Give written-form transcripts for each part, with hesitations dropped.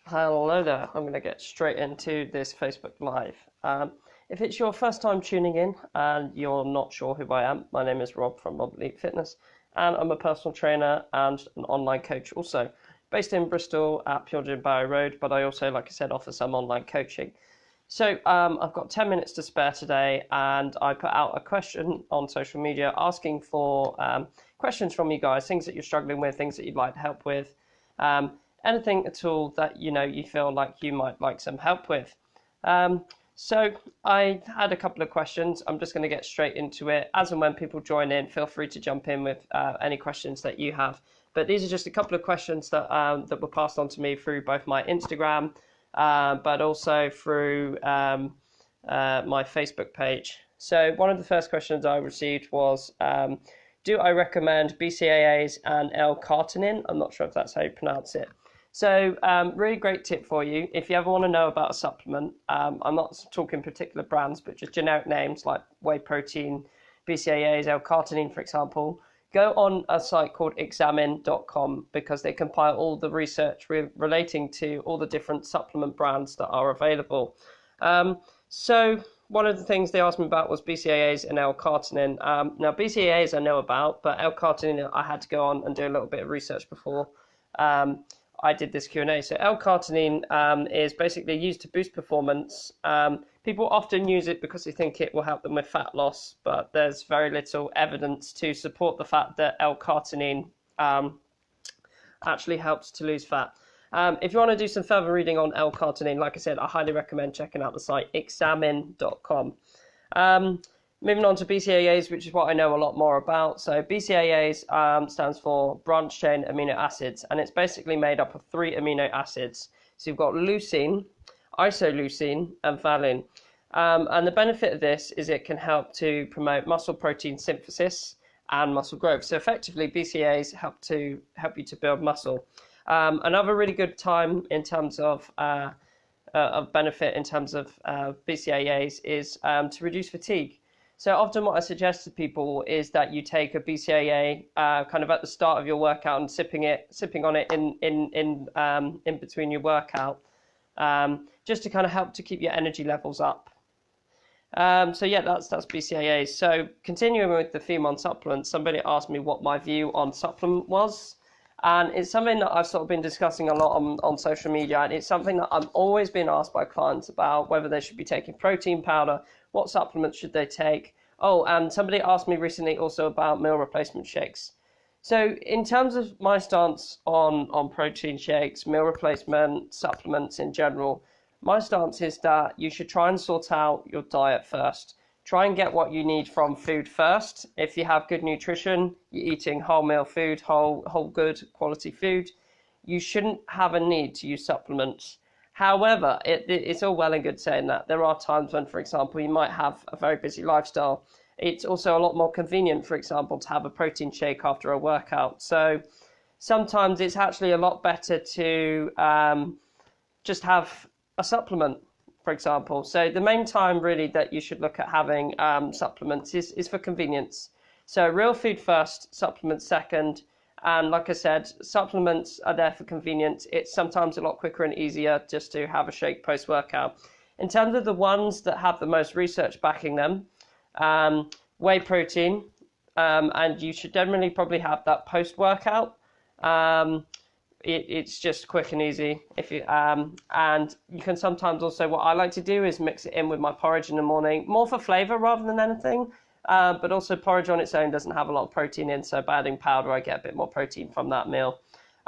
Hello there. I'm going to get straight into this Facebook Live. If it's your first time tuning in and you're not sure who I am, my name is Rob from Rob Elite Fitness, and I'm a personal trainer and an online coach also, based in Bristol at Pure Gym Barrow Road, but I also, like I said, offer some online coaching. So I've got 10 minutes to spare today, and I put out a question on social media asking for questions from you guys, things that you're struggling with, things that you'd like help with. Anything at all that you feel like you might like some help with. So I had a couple of questions. I'm just going to get straight into it. As and when people join in, feel free to jump in with any questions that you have. But these are just a couple of questions that were passed on to me through both my Instagram, but also through my Facebook page. So one of the first questions I received was, do I recommend BCAAs and L-carnitine? I'm not sure if that's how you pronounce it. So really great tip for you. If you ever want to know about a supplement, I'm not talking particular brands, but just generic names like whey protein, BCAAs, L-carnitine, for example, go on a site called examine.com because they compile all the research relating to all the different supplement brands that are available. So one of the things they asked me about was BCAAs and L-carnitine. Now, BCAAs I know about, but L-carnitine I had to go on and do a little bit of research before I did this Q&A. So L-carnitine is basically used to boost performance. People often use it because they think it will help them with fat loss, but there's very little evidence to support the fact that L-carnitine actually helps to lose fat. If you want to do some further reading on L-carnitine, like I said, I highly recommend checking out the site examine.com. Moving on to BCAAs, which is what I know a lot more about. So BCAAs stands for branched chain amino acids, and it's basically made up of 3 amino acids. So you've got leucine, isoleucine, and valine. And the benefit of this is it can help to promote muscle protein synthesis and muscle growth. So effectively, BCAAs help you to build muscle. Another really good time in terms of benefit in terms of BCAAs is to reduce fatigue. So often what I suggest to people is that you take a BCAA kind of at the start of your workout and sipping on it in between your workout, just to kind of help to keep your energy levels up. So yeah, that's BCAAs. So continuing with the theme on supplements, somebody asked me what my view on supplement was. And it's something that I've sort of been discussing a lot on social media, and it's something that I'm always being asked by clients about, whether they should be taking protein powder, what supplements should they take. Oh, and somebody asked me recently also about meal replacement shakes. So in terms of my stance on protein shakes, meal replacement, supplements in general, my stance is that you should try and sort out your diet first. Try and get what you need from food first. If you have good nutrition, you're eating whole meal food, whole good quality food, you shouldn't have a need to use supplements. However, it's all well and good saying that. There are times when, for example, you might have a very busy lifestyle. It's also a lot more convenient, for example, to have a protein shake after a workout. So sometimes it's actually a lot better to just have a supplement, for example. So the main time really that you should look at having supplements is for convenience. So real food first, supplements second. And like I said, supplements are there for convenience. It's sometimes a lot quicker and easier just to have a shake post-workout. In terms of the ones that have the most research backing them, whey protein, and you should generally probably have that post-workout. It's just quick and easy. And you can sometimes also, what I like to do is mix it in with my porridge in the morning, more for flavour rather than anything. But also porridge on its own doesn't have a lot of protein in, so by adding powder I get a bit more protein from that meal.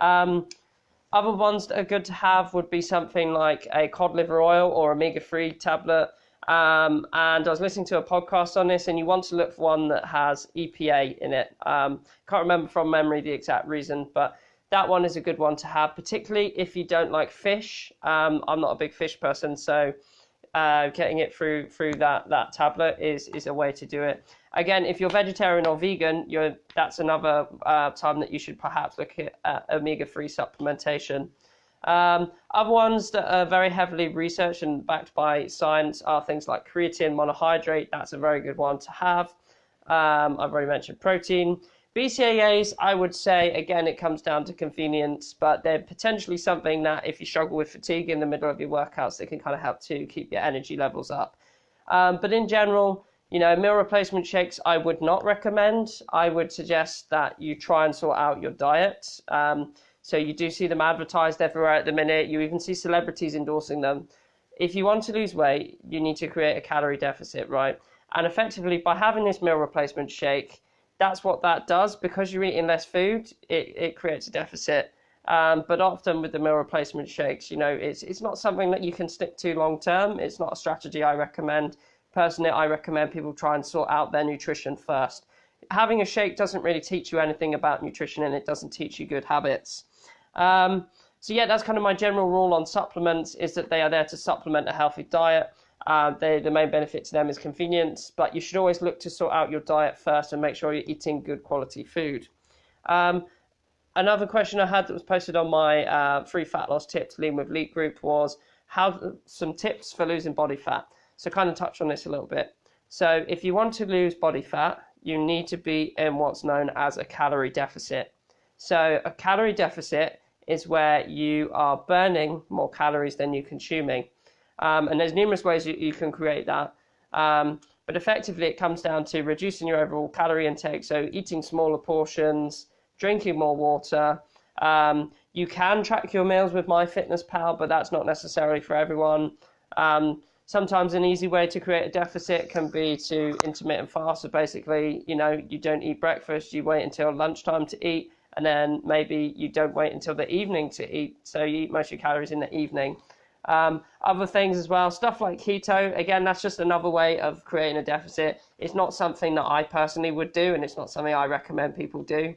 Other ones that are good to have would be something like a cod liver oil or omega-3 tablet. And I was listening to a podcast on this, and you want to look for one that has EPA in it. Can't remember from memory the exact reason, but that one is a good one to have, particularly if you don't like fish. I'm not a big fish person, so getting it through that tablet is a way to do it. Again, if you're vegetarian or vegan, that's another time that you should perhaps look at omega-3 supplementation. Other ones that are very heavily researched and backed by science are things like creatine monohydrate. That's a very good one to have. I've already mentioned protein. BCAAs, I would say, again, it comes down to convenience, but they're potentially something that if you struggle with fatigue in the middle of your workouts, they can kind of help to keep your energy levels up. But in general, meal replacement shakes I would not recommend. I would suggest that you try and sort out your diet. So you do see them advertised everywhere at the minute. You even see celebrities endorsing them. If you want to lose weight, you need to create a calorie deficit, right? And effectively, by having this meal replacement shake, that's what that does. Because you're eating less food, it creates a deficit. But often with the meal replacement shakes, it's not something that you can stick to long term. It's not a strategy I recommend. Personally, I recommend people try and sort out their nutrition first. Having a shake doesn't really teach you anything about nutrition, and it doesn't teach you good habits. So yeah, that's kind of my general rule on supplements, is that they are there to supplement a healthy diet. The main benefit to them is convenience, but you should always look to sort out your diet first and make sure you're eating good quality food. Another question I had that was posted on my free fat loss tips Lean with Leap group was some tips for losing body fat. So kind of touch on this a little bit. So if you want to lose body fat, you need to be in what's known as a calorie deficit. So a calorie deficit is where you are burning more calories than you're consuming. And there's numerous ways you can create that. But effectively, it comes down to reducing your overall calorie intake. So eating smaller portions, drinking more water. You can track your meals with MyFitnessPal, but that's not necessarily for everyone. Sometimes an easy way to create a deficit can be to intermittent fast. So basically, you don't eat breakfast, you wait until lunchtime to eat, and then maybe you don't wait until the evening to eat. So you eat most of your calories in the evening. Other things as well, stuff like keto, again, that's just another way of creating a deficit. It's not something that I personally would do, and it's not something I recommend people do,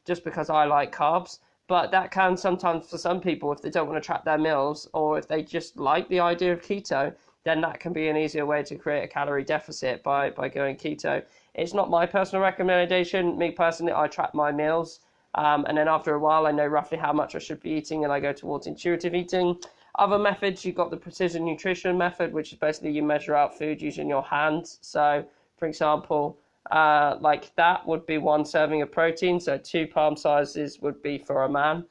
just because I like carbs. But that can sometimes, for some people, if they don't want to track their meals, or if they just like the idea of keto, then that can be an easier way to create a calorie deficit by going keto. It's not my personal recommendation. Me personally, I track my meals, and then after a while, I know roughly how much I should be eating, and I go towards intuitive eating. Other methods, you've got the precision nutrition method, which is basically you measure out food using your hands. So, for example, like that would be 1 serving of protein, so 2 palm sizes would be for a man,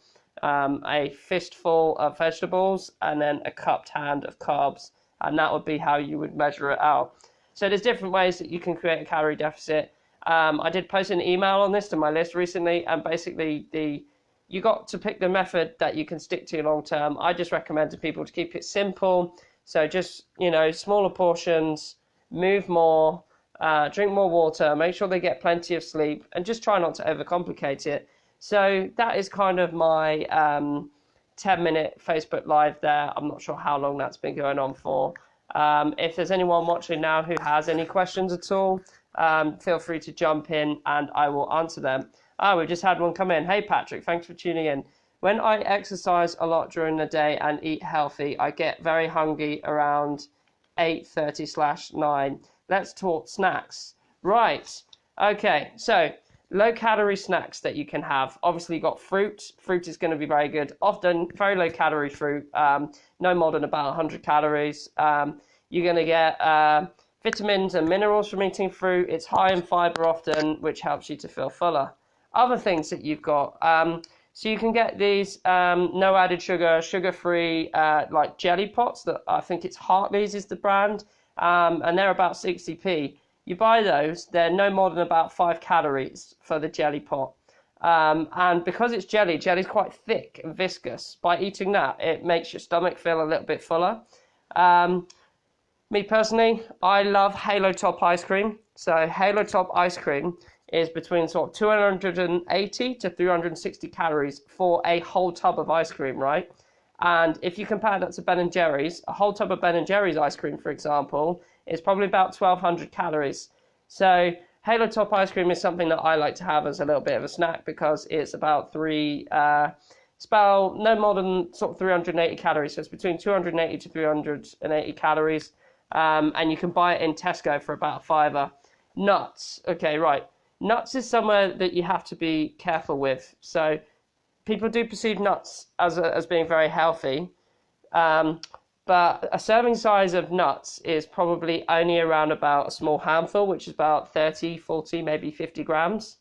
a fistful of vegetables, and then a cupped hand of carbs, and that would be how you would measure it out. So there's different ways that you can create a calorie deficit. I did post an email on this to my list recently, and basically you got to pick the method that you can stick to long term. I just recommend to people to keep it simple, so just smaller portions, move more, drink more water, make sure they get plenty of sleep, and just try not to overcomplicate it. So that is kind of my 10-minute Facebook Live there. I'm not sure how long that's been going on for. If there's anyone watching now who has any questions at all, feel free to jump in and I will answer them. We just had one come in. Hey Patrick, thanks for tuning in. When I exercise a lot during the day and eat healthy, I get very hungry around 8:30/9. Let's talk snacks. Right. Okay. So low-calorie snacks that you can have. Obviously, you've got fruit. Fruit is going to be very good. Often, very low-calorie fruit. No more than about 100 calories. You're going to get vitamins and minerals from eating fruit. It's high in fiber often, which helps you to feel fuller. Other things that you've got. So you can get these no added sugar, sugar-free like jelly pots. That I think it's Hartley's is the brand. And they're about 60p. You buy those, they're no more than about 5 calories for the jelly pot. And because it's jelly's quite thick and viscous. By eating that, it makes your stomach feel a little bit fuller. Me personally, I love Halo Top ice cream. So Halo Top ice cream is between sort of 280 to 360 calories for a whole tub of ice cream, right? And if you compare that to Ben & Jerry's, a whole tub of Ben & Jerry's ice cream, for example, is probably about 1,200 calories. So Halo Top ice cream is something that I like to have as a little bit of a snack because it's about it's about no more than sort of 380 calories. So it's between 280 to 380 calories. And you can buy it in Tesco for about £5. Nuts. Okay, right. Nuts is somewhere that you have to be careful with. So people do perceive nuts as being very healthy, but a serving size of nuts is probably only around about a small handful, which is about 30, 40, maybe 50 grams.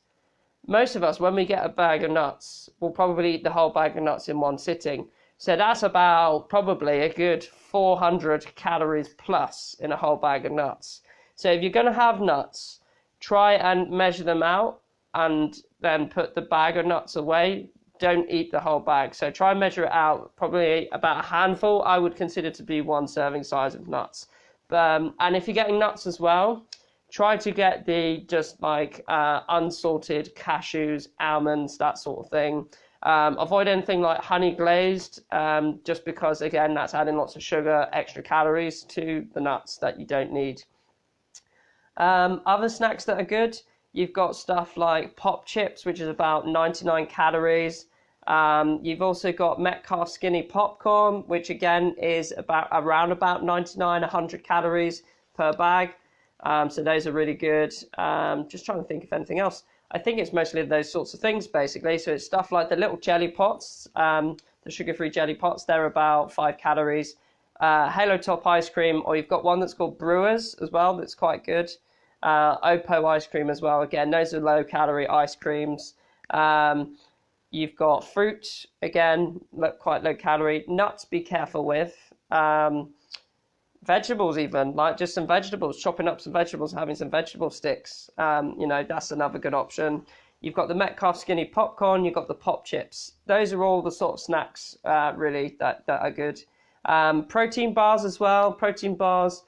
most of us, when we get a bag of nuts, will probably eat the whole bag of nuts in one sitting. So that's about probably a good 400 calories plus in a whole bag of nuts. So if you're going to have nuts, try and measure them out and then put the bag of nuts away. Don't eat the whole bag. So try and measure it out. Probably about a handful I would consider to be one serving size of nuts. And if you're getting nuts as well, try to get the just like unsalted cashews, almonds, that sort of thing. Avoid anything like honey glazed, just because, again, that's adding lots of sugar, extra calories to the nuts that you don't need. Other snacks that are good, you've got stuff like pop chips, which is about 99 calories. You've also got Metcalf skinny popcorn, which again is around about 99, 100 calories per bag. So those are really good. Just trying to think of anything else. I think it's mostly those sorts of things, basically. So it's stuff like the little jelly pots, the sugar-free jelly pots. They're about 5 calories. Halo Top ice cream, or you've got one that's called Brewers as well. That's quite good. Oppo ice cream as well. Again, those are low-calorie ice creams. You've got fruit, again, quite low-calorie. Nuts, be careful with. Vegetables even, like just some vegetables, chopping up some vegetables, having some vegetable sticks, that's another good option. You've got the Metcalf skinny popcorn, you've got the pop chips. Those are all the sort of snacks really that are good. Protein bars as well. Protein bars,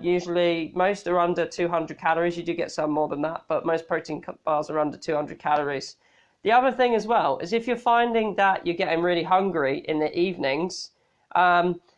usually most are under 200 calories. You do get some more than that, but most protein bars are under 200 calories. The other thing as well is if you're finding that you're getting really hungry in the evenings,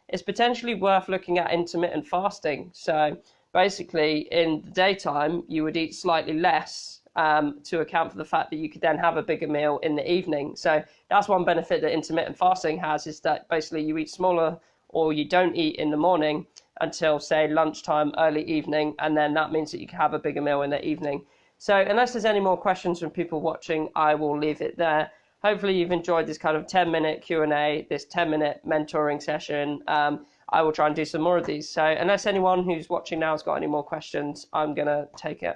it's potentially worth looking at intermittent fasting. So basically in the daytime, you would eat slightly less to account for the fact that you could then have a bigger meal in the evening. So that's one benefit that intermittent fasting has, is that basically you eat smaller, or you don't eat in the morning until, say, lunchtime, early evening, and then that means that you can have a bigger meal in the evening. So unless there's any more questions from people watching, I will leave it there. Hopefully you've enjoyed this kind of 10-minute Q&A, this 10-minute mentoring session. I will try and do some more of these. So unless anyone who's watching now has got any more questions, I'm going to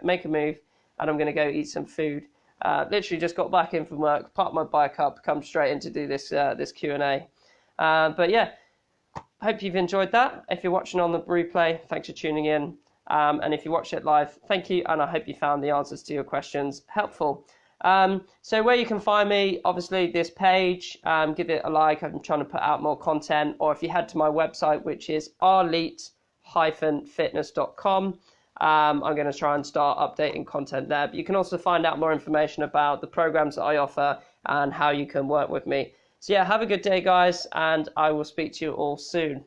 make a move, and I'm going to go eat some food. Literally just got back in from work, parked my bike up, come straight in to do this Q&A. But yeah, hope you've enjoyed that. If you're watching on the replay, thanks for tuning in. And if you watch it live, thank you, and I hope you found the answers to your questions helpful. So where you can find me, obviously this page, give it a like. I'm trying to put out more content. Or if you head to my website, which is arlete-fitness.com, I'm going to try and start updating content there. But you can also find out more information about the programs that I offer and how you can work with me. So yeah, have a good day, guys, and I will speak to you all soon.